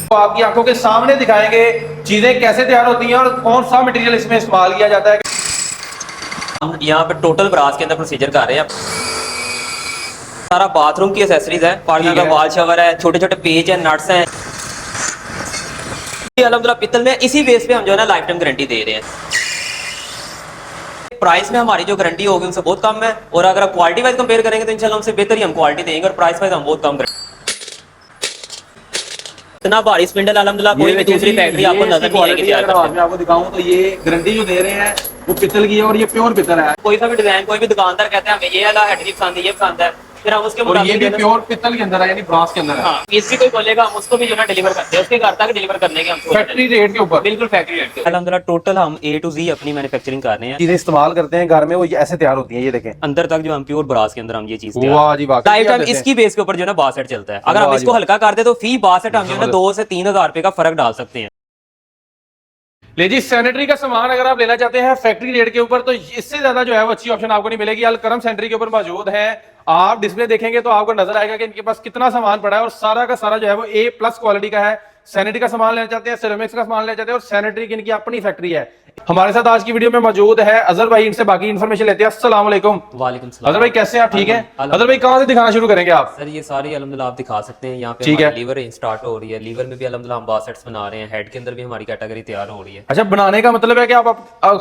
तो आपकी आंखों के सामने दिखाएंगे चीजें कैसे तैयार होती हैं और कौन सा मटेरियल इसमें इस्तेमाल किया जाता है। हम यहाँ पे टोटल ब्रास के अंदर प्रोसीजर कर रहे हैं। सारा बाथरूम की एसेसरीज है, पार्किंग का वॉल शवर है, छोटे छोटे पेज है, नट्स हैं। अल्हम्दुलिल्लाह पित्तल में इसी बेस पे हम जो है ना लाइफ टाइम गारंटी दे रहे हैं। प्राइस में हमारी जो गारंटी होगी उनसे बहुत कम है, और अगर आप क्वालिटी वाइज कंपेयर करेंगे तो इंशाल्लाह उनसे बेहतर ही हम क्वालिटी देंगे, और प्राइस वाइज हम बहुत कम करेंगे। इतना भारी स्पिंडल अल्हम्दुलिल्लाह कोई भी दूसरी फैक्ट्री आपको नजर नहीं आएगी। मैं आपको दिखाऊं तो ये गारंटी जो दे रहे हैं वो पित्तल की है और ये प्योर पित्तल है। कोई सा भी डिजाइन कोई भी दुकानदार कहते हैं हमें ये वाला हेड पसंद है, ये पसंद है, फिर हम उसके और ये भी प्योर पित्तल के अंदर है, यानी ब्रास के अंदर है। हाँ, किसी कोई बोलेगा हम उसको भी जो ना डिलीवर करते हैं, उसके घर तक डिलीवर करने के हम फैक्ट्री रेट के ऊपर, बिल्कुल फैक्ट्री रेट पे। अल्हम्दुलिल्लाह टोटल हम A to Z अपनी मैन्युफैक्चरिंग कर रहे हैं। चीजें इस्तेमाल करते हैं घर में, वो ये ऐसे तैयार होती हैं। ये देखें अंदर तक जो हम प्योर ब्रास के अंदर हम ये चीज वाह जी वाह, लाइफ टाइम इसकी बेस के ऊपर जो है ना बासेट चलता है। अगर हम इसको हल्का कर दे तो फी बासेट हम जो है ना 2 से 3 हज़ार रुपए का फर्क डाल सकते हैं। ले जी, सैनिटरी का सामान अगर आप लेना चाहते हैं फैक्ट्री रेट के ऊपर तो इससे ज्यादा जो है वो अच्छी ऑप्शन आपको नहीं मिलेगी। अल करम सैनिटरी के ऊपर मौजूद है। आप डिस्प्ले देखेंगे तो आपको नजर आएगा कि इनके पास कितना सामान पड़ा है, और सारा का सारा जो है वो A+ क्वालिटी का है। सैनिटरी का सामान लेना चाहते हैं, सेरेमिक्स का सामान लेना चाहते हैं, और सैनिटरी की इनकी अपनी फैक्ट्री है। हमारे साथ आज की वीडियो में मौजूद है अजहर भाई, इनसे बाकी इन्फॉर्मेशन लेते हैं। अस्सलाम वालेकुम। वालेकुम सलाम। अजहर भाई कैसे हैं आप? ठीक है अजहर भाई, कहाँ से दिखाना शुरू करेंगे आप? सर ये सारी अल्हम्दुलिल्लाह आप दिखा सकते हैं। यहाँ पे ठीक है, लीवर स्टार्ट हो रही है, लीवर में भी अल्हम्दुलिल्लाह हम बासेट्स बना रहे हैं, हेड के अंदर भी हमारी कैटेगरी तैयार हो रही है। अच्छा, बनाने का मतलब है कि आप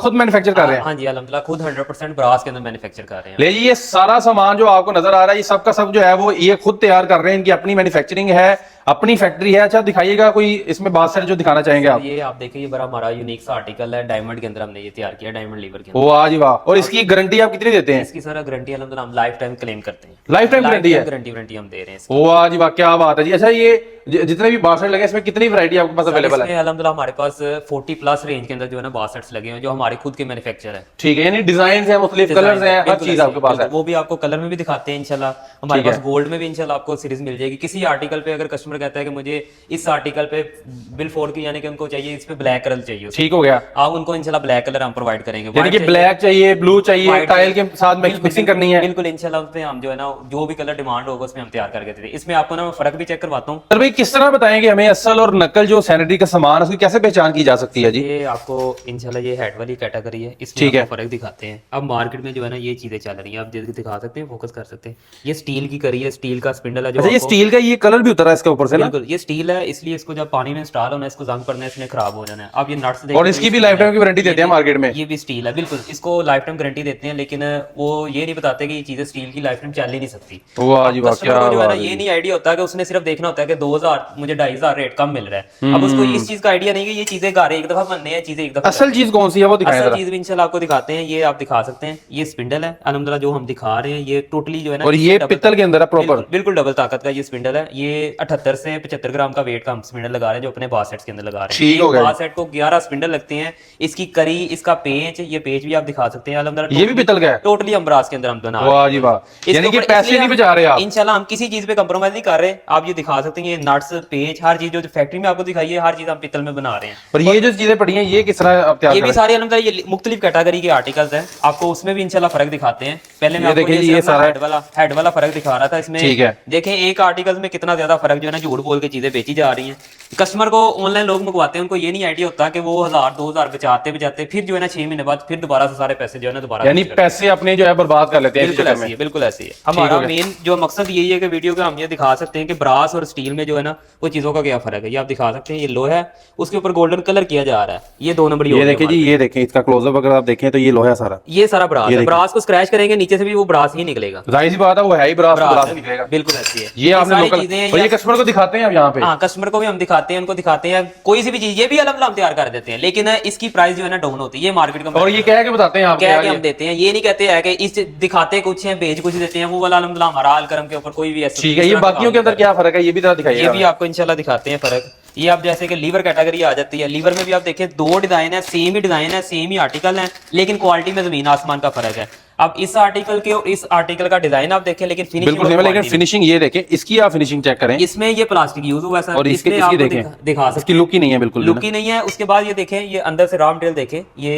खुद मैन्युफैक्चर कर रहे हैं? हाँ जी, अल्हम्दुलिल्लाह खुद 100% ब्रास के अंदर मैन्युफैक्चर कर रहे हैं। ले जी, ये सारा सामान जो आपको नजर आ रहा है ये सब का सब जो है वो ये खुद तैयार कर रहे हैं, इनकी अपनी मैन्युफैक्चरिंग है, अपनी फैक्ट्री है। अच्छा दिखाइएगा कोई इसमें बात जो दिखाना चाहेंगे आप? ये आप देखिए, ये बड़ा हमारा यूनिक सा आर्टिकल है, डायमंड के अंदर हमने ये तैयार किया, डायमंड लीवर के अंदर। वाह जी वाह। और इसकी गारंटी आप कितनी देते हैं? इसकी सारा गारंटी अल्हम्दुलिल्लाह हम लाइफ टाइम क्लेम करते हैं। लाइफ टाइम गारंटी है? गारंटी हम दे रहे हैं। वाह जी वाह, क्या बात है जी। अच्छा, ये जितने भी बासेट लगे इसमें कितनी वैरायटी आपके पास अवेलेबल है? अल्हम्दुलिल्लाह हमारे पास 40+ रेंज के अंदर जो है ना बासेट्स लगे हैं, जो हमारे खुद के मैन्युफैक्चर है। ठीक है, यानी डिजाइन है, मुख्तलिफ कलर्स हैं, हर चीज आपके पास है। वो भी आपको कलर में भी दिखाते हैं इंशाल्लाह। हमारे पास गोल्ड में भी इंशाल्लाह आपको सीरीज मिल जाएगी। किसी आर्टिकल पे अगर कस्टमर कहता है कि मुझे इस आर्टिकल पे बिल 4 की, यानी कि उनको चाहिए इस पे ब्लैक कलर चाहिए, ठीक हो गया, आप उनको इंशाल्लाह ब्लैक कलर हम प्रोवाइड करेंगे। यानी कि ब्लैक चाहिए, ब्लू चाहिए, टाइल के साथ मिक्सिंग करनी है। बिल्कुल इंशाल्लाह उसमें हम जो है ना जो भी कलर डिमांड होगा उसमें हम तैयार करके देते हैं। इसमें आपको ना फर्क भी चेक करवाता हूँ। सर भाई किस तरह बताएंगे हमें असल और नकल जो सैनिटरी का सामान है उसकी कैसे पहचान की जा सकती है जी? ये आपको इंशाल्लाह ये हेड वाली कैटेगरी है, इसमें ठीक है, फर्क दिखाते हैं। अब मार्केट में जो है ना ये चीजें चल रही हैं, आप दिखा सकते हैं, फोकस कर सकते हैं। ये स्टील की करी है, स्टील का स्पिंडल है जो। अच्छा, ये स्टील का ये कलर भी उतरा है इसके ऊपर से ना? बिल्कुल, ये स्टील है, इसलिए इसको जब पानी में इंस्टॉल होना है, इसको जंग पड़ना है, इसने खराब हो जाना है। आप ये नट्स देखिए, और इसकी भी लाइफ टाइम की वारंटी देते हैं मार्केट में। ये भी स्टील है, बिल्कुल इसको लाइफ टाइम गारंटी देते हैं, लेकिन वो ये नहीं बताते कि ये चीजें स्टील की लाइफ टाइम चल ही नहीं सकती। वाह जी वाह, क्या जो है ना ये नहीं आइडिया होता है कि उसने सिर्फ देखना होता है कि 2000 मुझे 2500 रेट कम मिल रहा है। अब उसको इस चीज का आइडिया नहीं कि ये चीजें घर एक दफा बनने हैं, चीजें एक दफा। असल चीज कौन सी है वो दिखाएं। असल चीज भी इंशाल्लाह आपको दिखाते हैं। ये आप दिखा सकते हैं, ये स्पिंडल है अल्हम्दुलिल्लाह जो हम दिखा रहे हैं, ये टोटली जो है ना, और ये पित्तल के अंदर है प्रॉपर, बिल्कुल डबल ताकत का ये स्पिंडल है। ये 78 से 75 ग्राम का वेट का हम स्पिंडल लगा रहे हैं, जो अपने बासेट्स के अंदर लगा रहे हैं। ठीक हो गया। बासेट को 11 स्पिंडल लगते हैं। इसकी करी, इसका पेच, ये पेच भी आप दिखा सकते हैं अल्हम्दुलिल्लाह, ये भी पित्तल का है, टोटली हम ब्रास के अंदर हम बना रहे हैं। वाह जी वाह, यानी कि पैसे नहीं बचा रहे आप। इंशाल्लाह हम किसी चीज पे कंप्रोमाइज नहीं कर रहे। आप ये दिखा सकते हैं, ये नट्स, पेच, हर चीज जो फैक्ट्री में आपको दिखाई है, हर चीज हम पित्तल में बना रहे हैं। और ये जो चीजें पड़ी हैं ये किस तरह आप तैयार ये भी सारे अल्हम्दुलिल्लाह ये मुख्तलिफ कैटेगरी के आर्टिकल्स हैं, आपको उसमें भी इंशाल्लाह फर्क दिखाते हैं। पहले मैं आपको ये सारा हेड वाला फर्क दिखा रहा था इसमें। ठीक है, देखें एक आर्टिकल में कितना ज्यादा फर्क जो है ना झूठ बोल के चीजें बेची जा रही हैं। कस्टमर को ऑनलाइन लोग मंगवाते हैं, उनको ये नहीं आइडिया होता कि वो 1000-2000 बचाते फिर जो है ना 6 महीने बाद फिर दोबारा से सारे पैसे जो है ना दोबारा, यानी पैसे अपने जो है बर्बाद कर लेते हैं। बिल्कुल ऐसी है, बिल्कुल ऐसी है। हमारा मेन जो मकसद यही है कि वीडियो का हम ये दिखा सकते हैं कि ब्रास और स्टील में जो है ना वो चीजों का क्या फर्क है। ये आप दिखा सकते हैं, ये लोहा है, उसके ऊपर गोल्डन कलर किया जा रहा है। ये 2 नंबर ये देखिए जी, ये देखें इसका क्लोजअप अगर आप देखें तो ये लोहा सारा, ये सारा ब्रास है। ब्रास को स्क्रैच करेंगे नीचे से भी वो ब्रास ही निकलेगा, जाहिर सी बात है, वो है ही ब्रास निकलेगा। बिल्कुल ऐसी है। ये आपने लोकल, ये कस्टमर को दिखाते हैं आप यहाँ पे? हाँ, कस्टमर को भी हम दिखाते हैं, उनको दिखाते हैं कोई सी भी चीज, ये भी अल्हम्दुलिल्लाह हम तैयार कर देते हैं, लेकिन इसकी प्राइस जो है ना डाउन होती है, ये मार्केट का। और ये कह के बताते हैं आप, कह के हम देते हैं, ये नहीं कहते हैं कि इस दिखाते कुछ हैं बेच कुछ देते हैं। वो वाला अल्हम्दुलिल्लाह हमारा अलकरम के ऊपर कोई भी ऐसा। ठीक है, ये बाकियों के अंदर क्या फर्क है ये भी जरा दिखाइए। ये भी आपको इंशाल्लाह दिखाते हैं फर्क। ये आप जैसे कि लीवर कैटेगरी आ जाती है, लीवर में भी आप देखें 2 डिजाइन है, सेम ही डिजाइन है, सेम ही आर्टिकल है, लेकिन क्वालिटी में जमीन आसमान का फर्क है। अब इस आर्टिकल के और इस आर्टिकल का डिजाइन आप देखें, लेकिन फिनिशिंग, लेकिन फिनिशिंग ये देखें, इसकी आप फिनिशिंग चेक करें, इसमें ये प्लास्टिक यूज हुआ है, और इसके आप देखें दिखा सकते, इसकी लुक ही नहीं है, बिल्कुल लुक ही नहीं है। उसके बाद ये देखें, ये अंदर से रॉ मटेरियल देखें, ये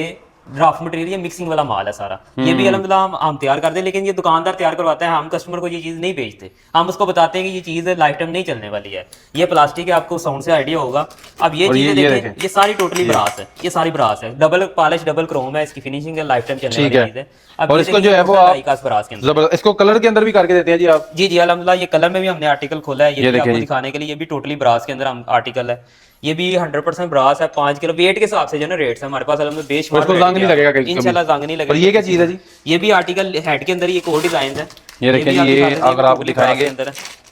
ड्राफ्ट मटेरियल, ये मिक्सिंग वाला माल है सारा। ये भी अल्हम्दुलिल्लाह हम तैयार करते हैं, लेकिन ये दुकानदार तैयार करवाते हैं, हम कस्टमर को ये चीज़ नहीं बेचते। हम उसको बताते हैं कि ये चीज़ लाइफ टाइम नहीं चलने वाली है। ये प्लास्टिक है, आपको साउंड से आइडिया होगा। अब ये चीज़ें देखें, ये सारी टोटली ब्रास है, ये सारी ब्रास है, डबल पॉलिश डबल क्रोम है, इसकी फिनिशिंग है, लाइफ टाइम चलने वाली चीज़ है। अब और इसको जो है वो ब्रास के अंदर जबरदस्त, इसको कलर के अंदर भी करके देते हैं जी आप? जी जी अल्हम्दुलिल्लाह, ये कलर में भी हमने आर्टिकल खोला है, ये भी आपको दिखाने के लिए। ये भी टोटली ब्रास के अंदर हम आर्टिकल है, ये भी 100% ब्रास है। 5 किलो वेट के हिसाब से जो ना रेट्स है हमारे पास अल्हम्दुलिल्लाह बेशुमार। इसको जंग नहीं लगेगा कहीं? इंशाल्लाह जंग नहीं लगेगा। और ये क्या चीज है जी? ये भी आर्टिकल हेड के अंदर, ये कोड डिजाइन है। ये देखें, ये अगर आप दिखाएंगे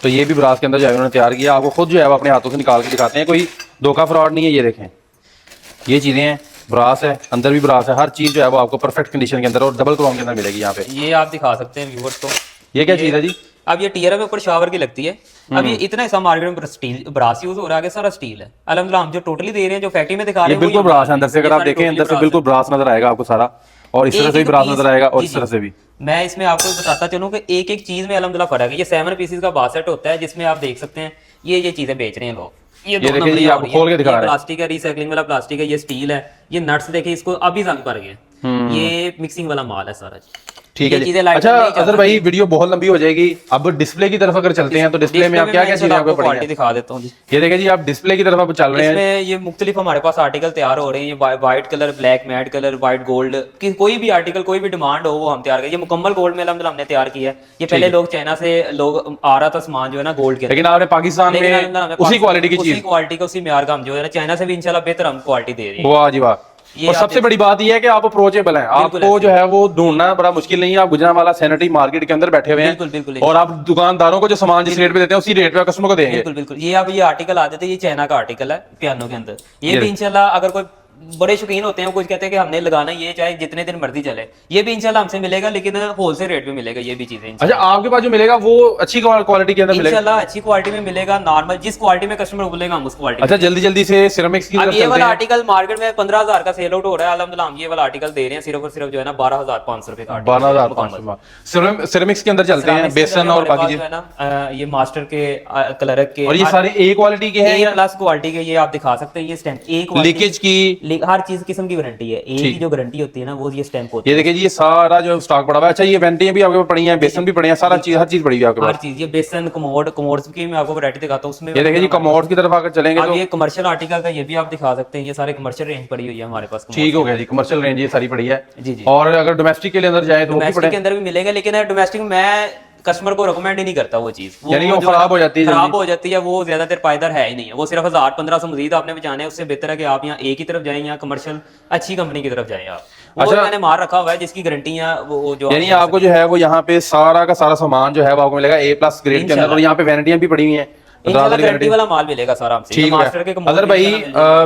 तो ये भी ब्रास के अंदर जो है उन्होंने तैयार किया, आपको खुद जो है अपने हाथों से निकाल के दिखाते हैं, कोई धोखा फ्रॉड नहीं है। ये देखें, ये चीजें हैं, ब्रास है, अंदर भी ब्रास है, हर चीज जो है वो आपको परफेक्ट कंडीशन के अंदर और डबल क्रोम के अंदर मिलेगी यहाँ पे। ये आप दिखा सकते हैं व्यूअर्स को। ये क्या चीज है जी? अब ये टीयर में ऊपर शावर की लगती है। अब ये इतना हिस्सा मार्केट में स्टील ब्रास यूज हो रहा है, सारा स्टील है। अल्हम्दुलिल्लाह हम जो टोटली दे रहे हैं, जो फैक्ट्री में दिखा रहे ये हैं, बिल्कुल ब्रास है अंदर से, अगर आप देखें अंदर से बिल्कुल ब्रास नजर आएगा आपको सारा, और इस तरह से भी ब्रास नजर आएगा और इस तरह से भी। मैं इसमें आपको बताता चलूं कि एक एक चीज में अल्हम्दुलिल्लाह फर्क है। ये 7 पीसेस का बार सेट होता है, जिसमें आप देख सकते हैं ये चीजें बेच रहे हैं लोग। ये देखिए, ये आपको खोल के दिखा रहा है, प्लास्टिक है, रिसाइकलिंग वाला प्लास्टिक है, ये स्टील है, ये नट्स देखिए, इसको अभी जंग पड़ गए। ये मिक्सिंग वाला माल है सारा। ठीक है जी। अच्छा अजहर भाई, वीडियो बहुत लंबी हो जाएगी, अब डिस्प्ले की तरफ अगर चलते हैं तो डिस्प्ले में आप क्या क्या चीजें आपको क्वालिटी दिखा देता हूँ जी। ये देखिए जी, आप डिस्प्ले की तरफ आप चल रहे हैं, इसमें ये मुख्तलिफ हमारे पास आर्टिकल तैयार हो रहे हैं। ये white colour, black matte colour, white gold की कोई भी आर्टिकल, कोई भी डिमांड हो वो हम तैयार करें। ये मुकम्मल गोल्ड में अल्हम्दुलिल्लाह हमने तैयार किया है। ये पहले लोग चाइना से लोग आ रहा था सामान जो है ना गोल्ड के, लेकिन आपने पाकिस्तान में उसी क्वालिटी की चीज, उसी क्वालिटी का, उसी म्यार का हम जो है ना चाइना से भी इंशाल्लाह बेहतर हम क्वालिटी दे रहे हैं। वाह जी वाह। और सबसे बड़ी बात यह है कि आप अप्रोचेबल हैं, आपको जो है वो ढूंढना बड़ा मुश्किल नहीं है। आप गुजरांवाला सैनिटरी मार्केट के अंदर बैठे हुए हैं, बिल्कुल बिल्कुल, और आप दुकानदारों को जो सामान जिस रेट पे देते हैं उसी रेट पे कस्टमर को देंगे। बिल्कुल बिल्कुल। ये आप ये आर्टिकल आ जाते हैं, ये चाइना का आर्टिकल है पियानो के अंदर। ये भी इंशाल्लाह अगर कोई बड़े शौकीन होते हैं, कुछ कहते हैं कि हमने लगाना ये चाहे जितने दिन मर्जी चले, ये भी इंशाल्लाह हमसे मिलेगा, लेकिन होलसेल रेट पे मिलेगा ये भी चीजें। अच्छा, आपके पास जो मिलेगा वो अच्छी क्वालिटी के अंदर मिलेगा? इंशाल्लाह अच्छी क्वालिटी में मिलेगा, नॉर्मल जिस क्वालिटी में कस्टमर बोलेगा हम उस क्वालिटी। अच्छा, जल्दी जल्दी से सिरेमिक्स की तरफ ये वाला आर्टिकल मार्केट में 15,000 का सेल आउट हो रहा है। अल्हम्दुलिल्लाह हम ये वाला आर्टिकल दे रहे हैं सिर्फ और सिर्फ जो है ना 12,500 रुपए का। 12,500। सिरेमिक्स के अंदर चलते हैं, बेसन और बाकी चीज, ये मास्टर के क्लर्क के, और ये सारे ए क्वालिटी के हैं, प्लस क्वालिटी के। ये आप दिखा सकते हैं, ये स्टैंप एक लीकेज की हर चीज किस्म की वारंटी है। एक की जो गारंटी होती है ना वो ये स्टैंप होती है। ये देखिए जी, ये सारा जो स्टॉक पड़ा हुआ है। अच्छा, ये वेंटियां भी आपके पास पड़ी हैं, बेसन भी पड़े हैं, सारा चीज हर चीज पड़ी हुई है आपके पास, हर चीज। ये बेसन, कमोड्स की मैं आपको वैरायटी दिखाता हूँ उसमें। ये देखिए जी, कमोड्स की तरफ आकर चलेंगे तो ये कमर्शियल आर्टिकल का ये भी आप दिखा सकते हैं। ये सारे कमर्शियल रेंज पड़ी हुई है हमारे पास। ठीक हो गया जी, कमर्शियल रेंज ये सारी पड़ी है जी जी। और अगर डोमेस्टिक के लिए अंदर जाए तो डोमेस्टिक के अंदर भी मिलेगा, लेकिन डोमेस्टिक में कस्टमर को रिकमेंड ही नहीं करता वो चीज, यानी वो खराब हो जाती है, खराब हो जाती है, वो ज्यादा देर पायदार है ही नहीं है। वो सिर्फ 1,000-1,500 मजीद आपने बचाने हैं, उससे बेहतर है कि आप यहाँ एक ही तरफ जाएं या कमर्शियल अच्छी कंपनी की तरफ जाएं आप। अच्छा, मैंने मार रखा हुआ है जिसकी गारंटी है वो जो, यानी आपको जो है वो यहाँ पे सारा का सारा सामान जो है वो आपको मिलेगा A+ ग्रेड के अंदर, और यहाँ पे वारंटियां भी पड़ी हुई हैं, गारंटी वाला माल मिलेगा सारा हमसे। ठीक है। अगर भाई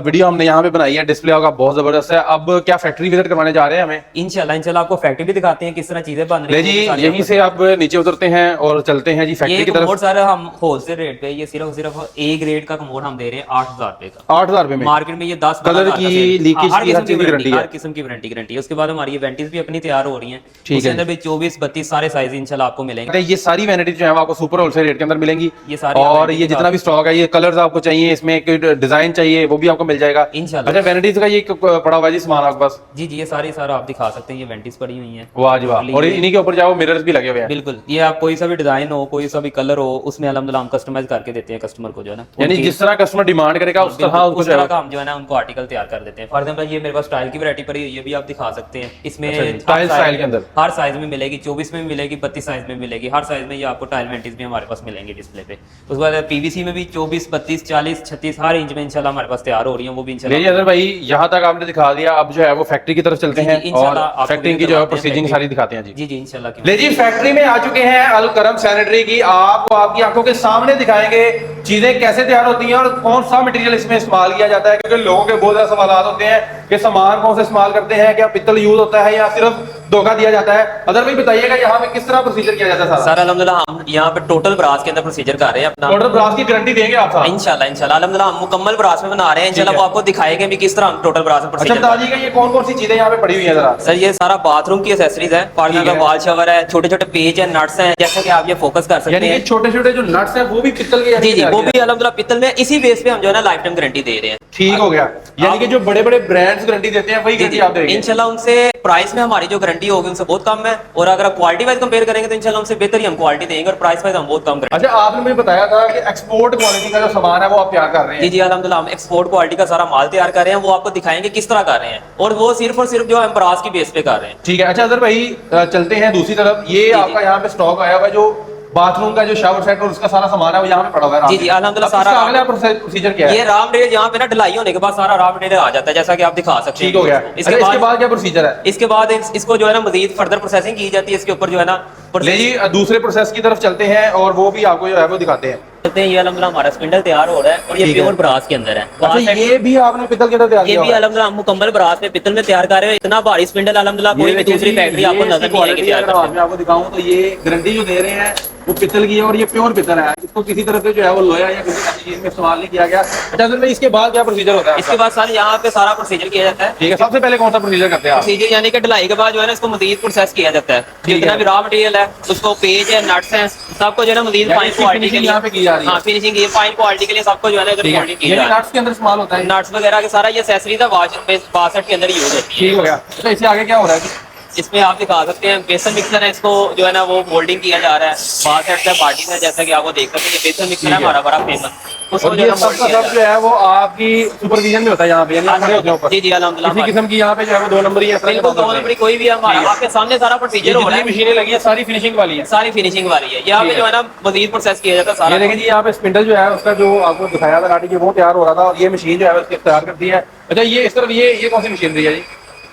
वीडियो हमने यहाँ पे बनाई है, डिस्प्ले आपका बहुत जबरदस्त है, अब क्या फैक्ट्री विजिट करवाने जा रहे हैं हमें? इंशाल्लाह आपको फैक्ट्री भी दिखाते हैं किस तरह चीजें बन रही हैं जी। यहीं से आप नीचे उतरते हैं और चलते हैं जी फैक्ट्री की तरफ। सर हम होलसेल रेट पे ये सिर्फ A ग्रेड का कमोड हम दे रहे हैं 8,000 रुपए का। 8,000 रुपए में मार्केट में ये 10 कलर की, लीकेज की, हर चीज की गारंटी है, हर किस्म की गारंटी है। उसके बाद हमारी ये वेंटीज भी अपनी तैयार हो रही हैं, उसके अंदर भी 24, 32 सारे साइज इंशाल्लाह आपको मिलेंगे। ये सारी वैनिटी जो है आपको सुपर होलसेल रेट के अंदर मिलेंगी, ये सारी, और ये जितना भी स्टॉक है, ये कलर्स आपको चाहिए, इसमें कोई डिजाइन चाहिए वो भी आपको मिल जाएगा इंशाल्लाह। अच्छा, वैनिटीज का ये पड़ा हुआ है जी सामान आपके पास? जी जी, ये सारा आप दिखा सकते हैं, ये वेंटीज पड़ी हुई हैं। वाह जी वाह। और इन्हीं के ऊपर जाओ मिरर्स भी लगे हुए हैं। बिल्कुल, ये आप कोई सा भी डिजाइन हो, कोई सा भी कलर हो, उसमें अल्हम्दुलिल्लाह हम कस्टमाइज करके देते हैं कस्टमर को जो है ना, यानी जिस तरह कस्टमर डिमांड करेगा उस तरह का हम जो है ना उनको आर्टिकल तैयार कर देते हैं। फॉर एग्जांपल ये मेरे पास टाइल की वैरायटी पड़ी है, ये भी आप दिखा सकते हैं। इसमें टाइल स्टाइल के अंदर हर साइज में मिलेगी, 24 में मिलेगी, 32 साइज में मिलेगी, हर साइज में ये आपको टाइल वेंटीज भी हमारे पास मिलेंगे डिस्प्ले पे। उसके बाद PVC में भी 24, 32, 40, 36 हर इंच में इंशाल्लाह हमारे पास तैयार हो रही है, वो भी इंशाल्लाह। अजहर भाई, यहाँ तक आपने दिखा दिया, अब जो है वो फैक्ट्री की तरफ चलते हैं और फैक्ट्री की जो है प्रोसीजिंग सारी दिखाते हैं जी। जी जी इंशाल्लाह। ले जी, फैक्ट्री में आ चुके हैं अल करम सैनिटरी की। आपको आपकी आंखों के सामने दिखाएंगे चीजें कैसे तैयार होती हैं और कौन सा मटेरियल इसमें इस्तेमाल किया जाता है, क्योंकि लोगों के बहुत ज्यादा सवाल होते हैं कि सामान कौन सा इस्तेमाल करते हैं, क्या पित्तल यूज होता है या सिर्फ धोखा दिया जाता है। अदर भाई बताइएगा यहाँ पे किस तरह प्रोसीजर किया जाता है सारा? सर अल्हम्दुलिल्लाह हम यहाँ पे टोटल ब्रास के अंदर प्रोसीजर कर रहे हैं अपना। टोटल ब्रास की गारंटी देंगे आप साहब? इंशाल्लाह अल्हम्दुलिल्लाह हम मुकम्मल ब्रास में बना रहे हैं। इंशाल्लाह वो आपको दिखाएंगे भी किस तरह हम टोटल ब्रास में अच्छा प्रोसीजर। बता दीजिएगा ये कौन कौन सी चीजें यहाँ पे पड़ी हुई है जरा? सर ये सारा बाथरूम की एसेसरीज है, पार्टनर का वॉल शॉवर है, छोटे छोटे पेज है, नट्स हैं, जैसे कि आप ये फोकस कर सकते यानी कि हैं। छोटे छोटे जो नट्स हैं वो भी पित्तल के? जी वो भी अल्हम्दुलिल्लाह पित्तल में, इसी बेस पे हम जो है ना लाइफ टाइम गारंटी दे रहे हैं। ठीक हो गया। यानी कि जो बड़े बड़े ब्रांड्स गारंटी देते हैं वही गारंटी आप देंगे? इंशाल्लाह उनसे प्राइस में हमारी जो गारंटी होगी उनसे बहुत कम है, और अगर आप क्वालिटी वाइज कंपेयर करेंगे तो इंशाल्लाह उनसे बेहतर ही हम क्वालिटी देंगे और प्राइस वाइज हम बहुत कम करेंगे। अच्छा आपने मुझे बताया था कि एक्सपोर्ट क्वालिटी का जो सामान है वो आप तैयार कर रहे हैं? जी अल्हम्दुलिल्लाह हम एक्सपोर्ट क्वालिटी का सारा माल तैयार कर रहे हैं, वो आपको दिखाएंगे किस तरह कर रहे हैं, और वो सिर्फ और सिर्फ जो हम ब्रास की बेस पे कर रहे हैं। ठीक है। अच्छा अदर भाई चलते हैं दूसरी तरफ। ये आपका यहाँ पे स्टॉक आया हुआ है जो बाथरूम का जो शावर सेट और उसका सारा सामान है वो यहाँ पे पड़ा हुआ है? जी अल्हम्दुलिल्लाह अब सारा इसका अगला प्रोसीजर क्या है? ये रॉ मटेरियल यहाँ पे ना ढलाई होने के बाद सारा रॉ मटेरियल आ जाता है, जैसा कि आप दिखा सकते हैं। ठीक हो गया। इसके बाद क्या प्रोसीजर है? इसके बाद इसको जो है ना मजीद फर्दर प्रोसेसिंग की जाती है, इसके ऊपर जो है ना ले जी दूसरे प्रोसेस की तरफ चलते हैं और वो भी आपको जो है वो दिखाते हैं। ये अल्हम्दुलिल्लाह हमारा स्पिंडल तैयार हो रहा है और ये प्योर ब्रास के अंदर है। अच्छा ये भी आपने पित्तल के अंदर तैयार ये किया भी हुआ है? अल्हम्दुलिल्लाह मुकम्मल ब्रास में पित्तल में तैयार कर रहे हैं। इतना भारी स्पिंडल अल्हम्दुलिल्लाह कोई भी दूसरी फैक्ट्री आपको नजर नहीं आएगी तैयार करते। मैं आपको दिखाऊं तो ये गारंटी जो दे रहे हैं वो पित्तल की है और ये प्योर पित्तल है, इसको किसी तरह से जो है वो लोया या किसी ऐसी चीज में इस्तेमाल नहीं किया गया। अच्छा सर इसके बाद क्या प्रोसीजर होता है? इसके बाद सर यहाँ पे सारा प्रोसीजर किया जाता है। ठीक है। सबसे पहले कौन सा प्रोसीजर करते हैं आप? प्रोसीजर यानी कि ढलाई के बाद जो है ना इसको मजीद प्रोसेस किया जाता है। जितना भी रॉ मटेरियल है उसको पेज है, नट्स हैं, सबको जो है ना मजीद फाइन क्वालिटी के लिए यहाँ पे की जा रही है? हाँ फिनिशिंग ये फाइन क्वालिटी के लिए सबको जो है ना इधर क्वालिटी की जा रही है। नट्स के अंदर इस्तेमाल होता है? नट्स वगैरह के सारा ये एक्सेसरीज है बासठ के अंदर यूज होती है। ठीक हो गया। अच्छा इससे आगे क्या हो रहा है? इसमें आप दिखा सकते हैं बेसन मिक्सर है, इसको जो है ना वो मोल्डिंग किया जा रहा है। बासठ से पार्टी है, जैसा कि आपको देख सकते हैं ये बेसन मिक्सर है हमारा बड़ा फेमस, उसको जो है सब का सब जो है वो आपकी सुपरविजन में होता है यहाँ पे, यानी आप खड़े होते हैं ऊपर? जी अल्हम्दुलिल्लाह किसी किस्म की यहाँ पे जो है वो 2 नंबर ही है? बिल्कुल 2 नंबर कोई भी हमारा आपके सामने सारा प्रोसीजर हो रहा है। मशीनें लगी है सारी फिनिशिंग वाली है? सारी फिनिशिंग वाली है। यहाँ पे जो है ना मजीद प्रोसेस किया जाता है सारा। ये देखिए जी यहाँ पे स्पिंडल जो है उसका जो आपको दिखाया था काटी के वो तैयार हो रहा था और ये मशीन जो है उसकी तैयार करती है। अच्छा ये इस तरफ ये कौन सी मशीनरी है जी?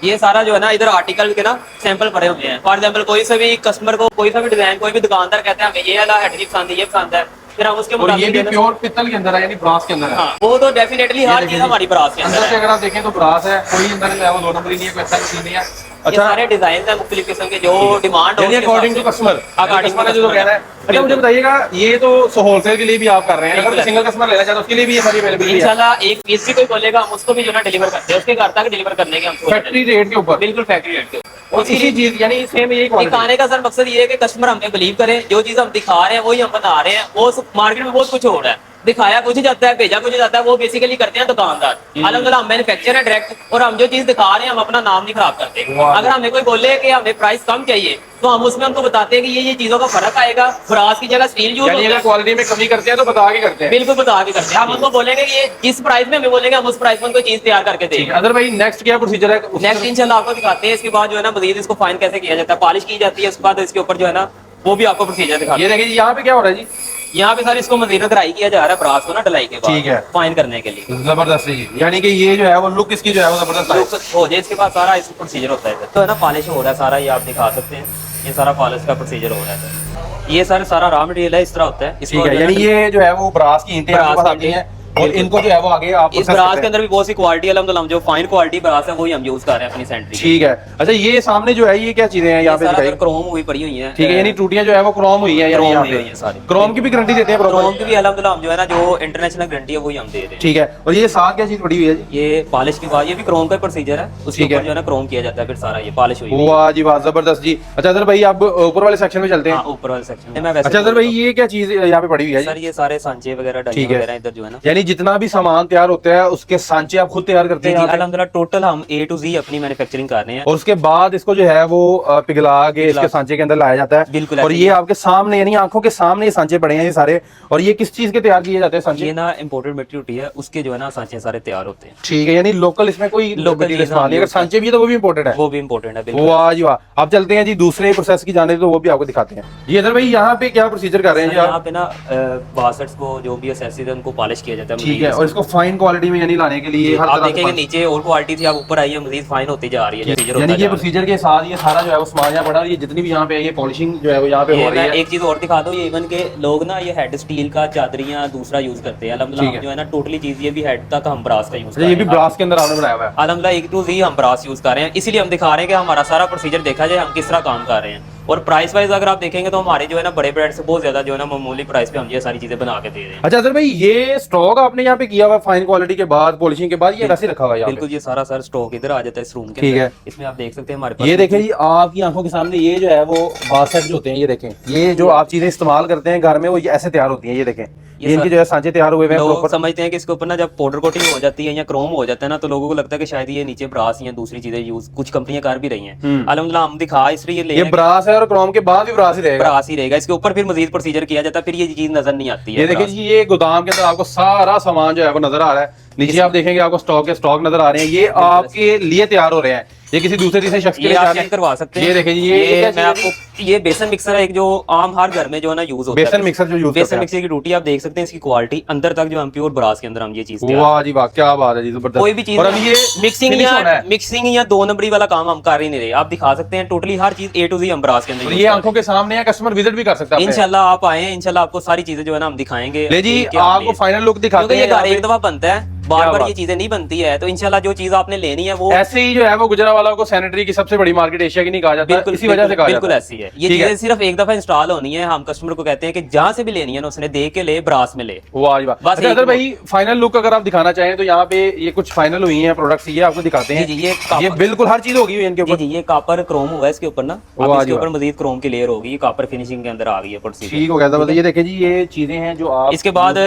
ये सारा जो है ना इधर आर्टिकल के ना सैंपल भरे हुए हैं। फॉर एग्जांपल कोई सा भी कस्टमर को कोई सा भी डिजाइन कोई भी दुकानदार कहते हैं हमें ये वाला हेड पसंद है, ये पसंद है, फिर हम उसके और ये मुताबिक भी प्योर पित्तल के अंदर है यानी ब्रास के अंदर है? हाँ वो तो डेफिनेटली हर चीज हमारी ब्रास के अंदर अंदर से है। अगर आप देखें तो ब्रास है, कोई अंदर जो है वो 2 नंबर ही नहीं है, कोई ऐसा मशीन नहीं है। ये अच्छा सारे डिजाइन है मुख्तलिफ किस्म के जो डिमांड हो अकॉर्डिंग टू कस्टमर, कस्टमर ने जो कहना है। अच्छा मुझे बताइएगा ये तो होलसेल के लिए भी आप कर रहे हैं, अगर सिंगल कस्टमर लेना चाहता है उसके लिए भी ये सारी अवेलेबिलिटी है? इंशाल्लाह एक पीस भी कोई बोलेगा हम उसको भी जो है ना डिलीवर करते हैं, उसके घर तक डिलीवर करने के हम फैक्ट्री रेट के ऊपर? बिल्कुल फैक्ट्री रेट के और इसी चीज यानी सेम यही क्वालिटी? दिखाने का सर मकसद ये है कि कस्टमर हमें बिलीव करें, जो चीज हम दिखा रहे हैं वही हम बना रहे हैं। वो मार्केट में बहुत कुछ हो रहा है, दिखाया कुछ जाता है, भेजा कुछ जाता है, वो बेसिकली करते हैं दुकानदार। अल्हम्दुलिल्लाह हम मैन्युफैक्चर है डायरेक्ट, और हम जो चीज दिखा रहे हैं हम अपना नाम नहीं खराब करते। अगर हमें कोई बोले कि हमें प्राइस कम चाहिए तो हम उसमें उनको बताते हैं कि ये चीजों का फर्क आएगा, ब्रास की जगह स्टील यूज होता है। क्वालिटी में कमी करते हैं तो बता के करते हैं? बिल्कुल बता के करते हैं। हम उनको बोलेंगे कि ये जिस प्राइस में हमें बोलेंगे हम उस प्राइस में उनको चीज तैयार करके देंगे। अदर भाई नेक्स्ट क्या प्रोसीजर है? नेक्स्ट इंशाल्लाह आपको दिखाते हैं। इसके बाद जो है ना मजीद इसको फाइन कैसे किया जाता है, पॉलिश की जाती है, उसके बाद इसके ऊपर जो है ना वो भी आपको प्रोसीजर दिखाते हैं। ये देखिए यहाँ पे क्या हो रहा है जी? यहाँ पे सर इसको मजीद ड्राई किया जा रहा है ब्रास को ना ढलाई के बाद, ठीक है, फाइन करने के लिए। जबरदस्त जी, यानी कि ये जो है वो लुक इसकी जो है वो जबरदस्त हो जाए इसके बाद सारा इस प्रोसीजर होता है। तो है ना पॉलिश हो रहा है सारा, ये आप दिखा सकते हैं, ये सारा पॉलिश का प्रोसीजर हो रहा है। ये सर सारा रॉ मटेरियल है, इस तरह होता है। ठीक है, यानी ये जो है वो ब्रास की ईंटें आपके पास आती हैं और इनको जो है वो आगे आप इस ब्रास के अंदर भी बहुत सी क्वालिटी अल्हम्दुलिल्लाह जो फाइन क्वालिटी ब्रास है वही हम यूज कर रहे हैं अपनी सेंट्री। ठीक है। अच्छा ये सामने जो है ये क्या चीजें हैं यहाँ पे दिखाई? क्रोम हुई पड़ी हुई है। ठीक है, यानी टूटियां जो है वो क्रोम हुई है क्रोम हुई है सारी। क्रोम की भी गारंटी देते हैं? क्रोम की भी अल्हम्दुलिल्लाह हम जो है ना जो इंटरनेशनल गारंटी है वही हम दे रहे हैं। ठीक है। और ये साथ क्या चीज पड़ी हुई है जी? ये पॉलिश के बाद ये भी क्रोम का प्रोसीजर है, उसके ऊपर जो है ना क्रोम किया जाता है, फिर सारा ये पॉलिश हुई है। वाह जी वाह, जबरदस्त जी। अच्छा सर भाई आप ऊपर वाले सेक्शन में चलते हैं। ऊपर वाले सेक्शन में। अच्छा सर भाई ये क्या चीज यहाँ पे पड़ी हुई है? सर ये सारे सांचे वगैरह डाई वगैरह इधर जो है ना, यानी जितना भी सामान तैयार होता है उसके सांचे आप खुद तैयार करते हैं? अल्हम्दुलिल्लाह टोटल हम A to Z अपनी मैन्युफैक्चरिंग कर रहे हैं, और उसके बाद इसको जो है वो पिघला के इसके सांचे के अंदर लाया जाता है। बिल्कुल। और ये आपके सामने यानी आंखों के सामने ये सांचे पड़े हैं ये सारे। और ये किस चीज के तैयार किए जाते हैं सांचे? ये ना इंपोर्टेड मटेरियल है, उसके जो है ना सांचे सारे तैयार होते हैं। ठीक है, यानी लोकल इसमें कोई मटेरियल इस्तेमाल नहीं। अगर सांचे भी है तो वो भी इंपोर्टेड है? वो भी इंपोर्टेंट है बिल्कुल। वाह जी वाह। आप चलते हैं जी दूसरे प्रोसेस की जाने, तो वो भी आपको दिखाते हैं। ये इधर भाई यहाँ पे क्या प्रोसीजर कर रहे हैं जी? यहाँ पे ना बासट्स को जो भी एसेसरीज है उनको पॉलिश किया जाता आइटम ठीक है, और इसको फाइन क्वालिटी में यानी लाने के लिए हर आप तरह देखेंगे नीचे और क्वालिटी थी, आप ऊपर आइए मजीद फाइन होती जा रही है, यानी कि प्रोसीजर के साथ ये सारा जो है वो सामान यहाँ पड़ा, ये जितनी भी यहाँ पे ये पॉलिशिंग जो है वो यहाँ पे हो रही है। एक चीज और दिखा दो, ये इवन के लोग ना ये हेड स्टील का चादरियां दूसरा यूज करते हैं, अल्हम्दुलिल्लाह जो है ना टोटली चीज ये भी हेड तक हम ब्रास का यूज, ये भी ब्रास के अंदर आपने बनाया हुआ है। अल्हम्दुलिल्लाह एक टू जी हम ब्रास यूज कर रहे हैं, इसीलिए हम दिखा रहे हैं कि हमारा सारा प्रोसीजर देखा जाए हम किस तरह काम कर रहे हैं। और प्राइस वाइज अगर आप देखेंगे तो हमारे जो है ना बड़े ब्रांड से बहुत ज्यादा जो है ना मामूली प्राइस पे हम ये सारी चीजें बना के दे रहे हैं। अच्छा सर भाई, ये स्टॉक आपने यहाँ पे किया हुआ फाइन क्वालिटी के बाद पॉलिशिंग के बाद, ये वैसे रखा हुआ है यहाँ पे? बिल्कुल, ये सारा सर स्टॉक इधर आ जाता है इस रूम के ठीक अंदर। है, इसमें आप देख सकते हैं हमारे पास ये देखें जी आपकी आंखों के सामने ये जो है वो बासेट जो होते हैं, ये देखें, ये जो आप चीजें इस्तेमाल करते हैं घर में वो ऐसे तैयार होती हैं। ये देखें, ये इनके जो है सांचे तैयार हुए हैं लोग प्रॉपर। समझते हैं कि इसके ऊपर ना जब पाउडर कोटिंग हो जाती है या क्रोम हो जाता है ना, तो लोगों को लगता है कि शायद ये नीचे ब्रास या दूसरी चीजें यूज कुछ कंपनियां कर भी रही हैं। अल्हम्दुलिल्लाह हम दिखा इसलिए ले ये ब्रास है और क्रोम के बाद भी ब्रास ही रहेगा, ब्रास ही रहेगा, इसके ऊपर फिर मजीद प्रोसीजर किया जाता है, फिर ये चीज नजर नहीं आती है। ये देखिए जी, ये गोदाम के अंदर आपको सारा सामान जो है वो नजर आ रहा है। नीचे आप देखेंगे आपको स्टॉक नजर आ रहे हैं, ये आपके लिए तैयार हो रहे हैं, ये किसी दूसरे तीसरे शख्स के ये लिए आप चेक करवा सकते हैं। ये देखिए जी, ये मैं आपको, ये बेसन मिक्सर है एक जो आम हर घर में जो है ना यूज होता है, बेसन मिक्सर जो यूज बेसन मिक्सर की टूटी आप देख सकते हैं, इसकी क्वालिटी अंदर तक जो हम प्योर ब्रास के अंदर हम ये चीज, वाह जी वाह, क्या बात है जी, जबरदस्त। कोई भी चीज और अभी ये मिक्सिंग या दो नंबरी वाला काम हम कर ही नहीं रहे, आप दिखा सकते हैं टोटली हर चीज A to Z हम ब्रास के अंदर। ये आंखों के सामने है, कस्टमर विजिट भी कर सकता है। इंशाल्लाह आप आए, इंशाल्लाह आपको सारी चीजें जो है ना हम दिखाएंगे। ले जी, आपको फाइनल लुक दिखाते हैं। ये घर एक दफा बनता है, बार बार ये चीजें नहीं बनती है, तो इंशाल्लाह जो चीज आपने लेनी है वो ऐसे ही जो है वो गुजरावाला को सैनिटरी की सबसे बड़ी मार्केट एशिया की नहीं कहा जाता, इसी वजह से कहा बिल्कुल जाता ऐसी है। ये चीजें सिर्फ एक दफा इंस्टॉल होनी है, हम कस्टमर को कहते हैं कि जहां से भी लेनी है ना उसने देख के ले, ब्रास में ले। वाह जी वाह। अच्छा अदर भाई, फाइनल लुक अगर आप दिखाना चाहें तो यहाँ पे ये कुछ फाइनल हुई हैं प्रोडक्ट्स, ये आपको दिखाते हैं। ये बिल्कुल हर चीज होगी इनके ऊपर। जी ये कॉपर क्रोम हुआ है इसके ऊपर ना, इसके ऊपर मजीद क्रोम की लेयर होगी, ये कॉपर फिनिशिंग के अंदर आ गई है। ठीक हो गया। ये देखिए जी, ये चीजें हैं जो आप इसके बाद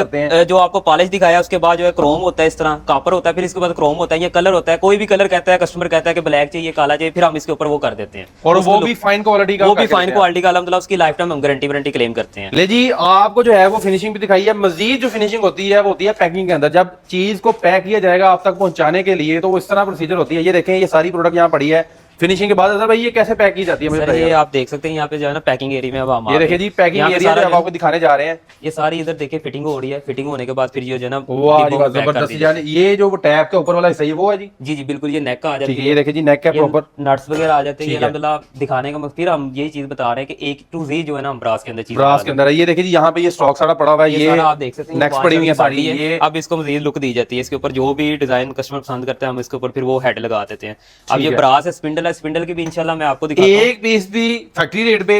जो आपको पॉलिश दिखाया, उसके बाद जो है क्रोम होता है, इस तरह कॉपर होता है, फिर इसके बाद क्रोम होता है, ये कलर होता है। कोई भी कलर कहता है, कस्टमर कहता है कि ब्लैक चाहिए, काला चाहिए, फिर हम इसके ऊपर वो कर देते हैं, और वो भी फाइन क्वालिटी का, वो भी फाइन क्वालिटी का। अल्हम्दुलिल्लाह उसकी लाइफ टाइम हम गारंटी क्लेम करते हैं। ले जी, आपको जो है वो फिनिशिंग भी दिखाई है। मजीद जो फिनिशिंग होती है वो होती है पैकिंग के अंदर। जब चीज को पैक किया जाएगा आप तक पहुंचाने के लिए, तो वो इस तरह प्रोसीजर होती है। ये देखें, ये सारी प्रोडक्ट यहाँ पड़ी है फिनिशिंग के बाद। भाई ये कैसे पैक की जाती है? सर ये आप देख सकते हैं यहाँ पे जो है ना पैकिंग एरिया में, अब हम ये देखिए जी, पैकिंग एरिया जो आपको दिखाने जा रहे हैं। ये सारी इधर देखिए फिटिंग हो रही है, फिटिंग होने के बाद फिर ये जो है ना जबरदस्त, यानी ये जो टैब के ऊपर वाला हिस्सा है वो है जी। जी बिल्कुल, ये नेक का आ जाती है। ये देखिए जी, नेक का प्रॉपर नट्स वगैरह आ जाते हैं। अल्हम्दुलिल्लाह दिखाने का फिर हम यही चीज बता रहे हैं कि A to Z जो है ना हम ब्रास के अंदर चीज, ब्रास के अंदर है। ये देखिए जी, यहाँ पे ये स्टॉक सारा पड़ा हुआ है, ये आप देख सकते हैं नेक्स्ट पड़ी हुई है सारी। ये अब इसको मजीद लुक दी जाती है, इसके ऊपर जो भी डिजाइन कस्टमर पसंद करते हैं हम इसके ऊपर फिर वो हेड लगा देते हैं। अब ये ब्रास है, स्पिंडल है, स्पिंडल की भी इंशाल्लाह मैं आपको दिखाता हूं। एक पीस भी फैक्ट्री रेट पे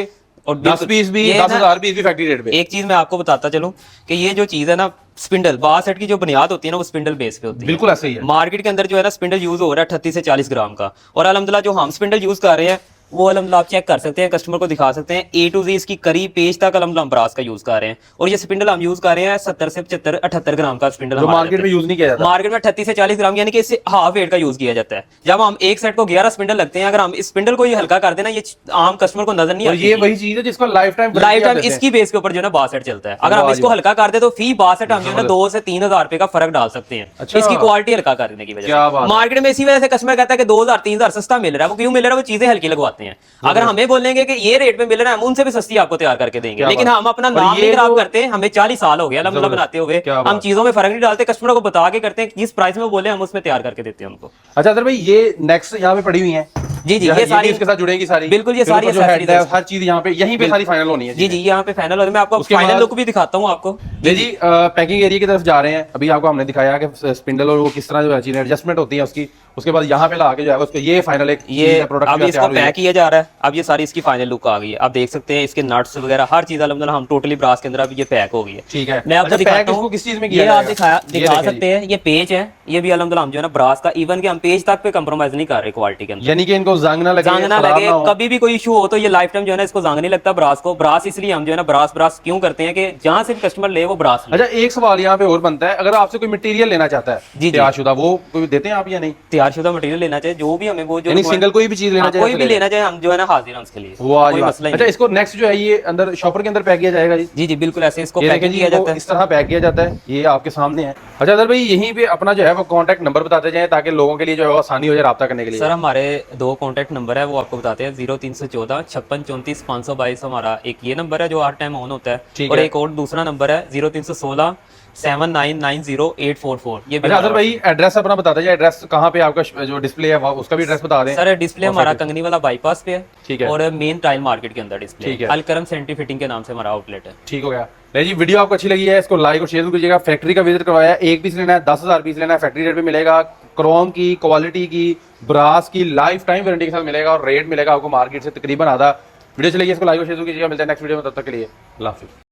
और 10 पीस भी, 10,000 पीस भी फैक्ट्री रेट पे। एक चीज मैं आपको बताता चलूं कि ये जो चीज है ना स्पिंडल, बार सेट की जो बुनियाद होती है ना वो स्पिंडल बेस पे होती है। बिल्कुल ऐसे ही है। मार्केट के अंदर जो है ना स्पिंडल यूज हो रहा है 38 से 40 ग्राम का, और अल्हम्दुलिल्लाह जो हम स्पिंडल यूज कर रहे हैं वो अल्हम्दुलिल्लाह आप चेक कर सकते हैं, कस्टमर को दिखा सकते हैं। A to Z इसकी करीब पेज तक अल्हम्दुलिल्लाह हम ब्रास का यूज कर रहे हैं, और ये स्पिंडल हम यूज कर रहे हैं 70 से 75 78 ग्राम का स्पिंडल। मार्केट में यूज नहीं किया जाता। मार्केट में 38 से 40 ग्राम यानी कि इससे हाफ वेट का यूज किया जाता है। जब हम एक सेट को 11 स्पिंडल लगते हैं, अगर हम इस स्पिंडल को ये हल्का कर देना, ये आम कस्टमर को नजर नहीं आती। ये वही चीज है जिसको लाइफ टाइम इसकी बेस के ऊपर जो है ना बार सेट चलता है। अगर हम इसको हल्का कर दे तो फी बार सेट हम जो है ना 2 से 3,000 रुपए का फर्क डाल सकते हैं, इसकी क्वालिटी हल्का करने की वजह से। मार्केट में इसी वजह से कस्टमर कहता है कि 2,000 3,000 सस्ता मिल रहा है। वो क्यों मिल रहा है? वो चीजें हल्की लगवाते हैं। अगर हमें बोलेंगे कि ये रेट में मिल रहा है, हम उनसे भी सस्ती आपको तैयार करके देंगे, लेकिन हम अपना नाम नहीं खराब करते। हमें 40 साल हो गया अल्हम्दुलिल्लाह बनाते हुए, हम चीजों में फर्क नहीं डालते, कस्टमर को बता के करते हैं, जिस प्राइस में बोले हम उसमें तैयार करके देते हैं उनको। अच्छा सर भाई, ये नेक्स्ट यहाँ पे पड़ी हुई है। जी ये सारी इसके साथ जुड़ेगी सारी, बिल्कुल ये सारी हर चीज यहाँ पे यहीं पे सारी फाइनल होनी है। जी यहाँ पे फाइनल होनी है। मैं आपको फाइनल लुक भी दिखाता हूँ आपको। जी पैकिंग एरिया की तरफ जा रहे हैं। अभी आपको हमने दिखाया कि स्पिंडल और वो किस तरह जो है चीजें एडजस्टमेंट होती है उसकी। उसके बाद यहाँ पे ला के जो है उसको ये फाइनल एक ये प्रोडक्ट अब इसको पैक किया जा रहा है। अब ये सारी इसकी फाइनल लुक आ गई है, आप देख सकते हैं इसके नट्स वगैरह हर चीज अल्हम्दुलिल्लाह हम टोटली ब्रास के अंदर अब ये पैक हो गई है। ठीक है, मैं आपको दिखाता हूं किस चीज में किया ये आप दिखा सकते हैं। ये पेज है, ये भी अल्हम्दुलिल्लाह हम जो है ना ब्रास का, इवन के हम पेज तक पे कंप्रोमाइज नहीं कर रहे क्वालिटी के अंदर, यानी कि इनको जंग ना लगे। कभी भी कोई इशू हो तो ये लाइफ टाइम जो है ना इसको जंग नहीं लगता ब्रास को। ब्रास इसलिए हम जो है ना ब्रास क्यों करते हैं कि जहां से भी कस्टमर ले वो ब्रास ले। अच्छा एक सवाल यहाँ पे और बनता है, अगर आपसे कोई मटेरियल लेना चाहता है तैयारशुदा, वो कोई देते हैं आप या नहीं? तैयारशुदा मटेरियल लेना चाहिए, जो भी हमें वो जो सिंगल कोई भी चीज लेना चाहिए, कोई भी लेना चाहिए, हम जो है ना हाजिर हैं उसके लिए, कोई मसला नहीं। अच्छा इसको नेक्स्ट जो है ये अंदर शॉपर के अंदर पैक किया जाएगा? जी बिल्कुल ऐसे इसको पैक किया जाता है, इस तरह पैक किया जाता है। ये आपके सामने है। अच्छा सर भाई, यहीं पे अपना जो है वो कॉन्टैक्ट नंबर बताते जाएं ताकि लोगों के लिए जो है आसानी हो जाए रब्ता करने के लिए। सर हमारे 2 कॉन्टैक्ट नंबर है, वो आपको बताते हैं। 0314 56 34 522 हमारा एक ये नंबर है जो हर टाइम ऑन होता है, और एक और दूसरा नंबर है 0316 7990-844। ये भी अच्छा हमारा अदर भाई एड्रेस अपना बता दीजिए, एड्रेस कहाँ पे आपका जो डिस्प्ले है उसका भी एड्रेस बता दें। सर डिस्प्ले हमारा कंगनी वाला बाईपास पे ठीक है है। और मेन टाइल मार्केट के अंदर डिस्प्ले ठीक है। है। अलकरम सेंट्री फिटिंग के नाम से हमारा आउटलेट है। ठीक हो गया। नहीं जी, वीडियो आपको अच्छी लगी है, इसको लाइक और शेयर कीजिएगा। फैक्ट्री का विजिट करवाया, एक पीस लेना है 10,000 पीस लेना है, फैक्ट्री रेट पे मिलेगा। क्रोम की क्वालिटी की ब्रास की लाइफ टाइम वारंटी के साथ मिलेगा और रेट मिलेगा आपको मार्केट से तकरीबन आधा। वीडियो चलेगी, इसको लाइक और शेयर कीजिएगा। मिलते हैं नेक्स्ट वीडियो में, तब तक के लिए अल्लाह हाफिज़।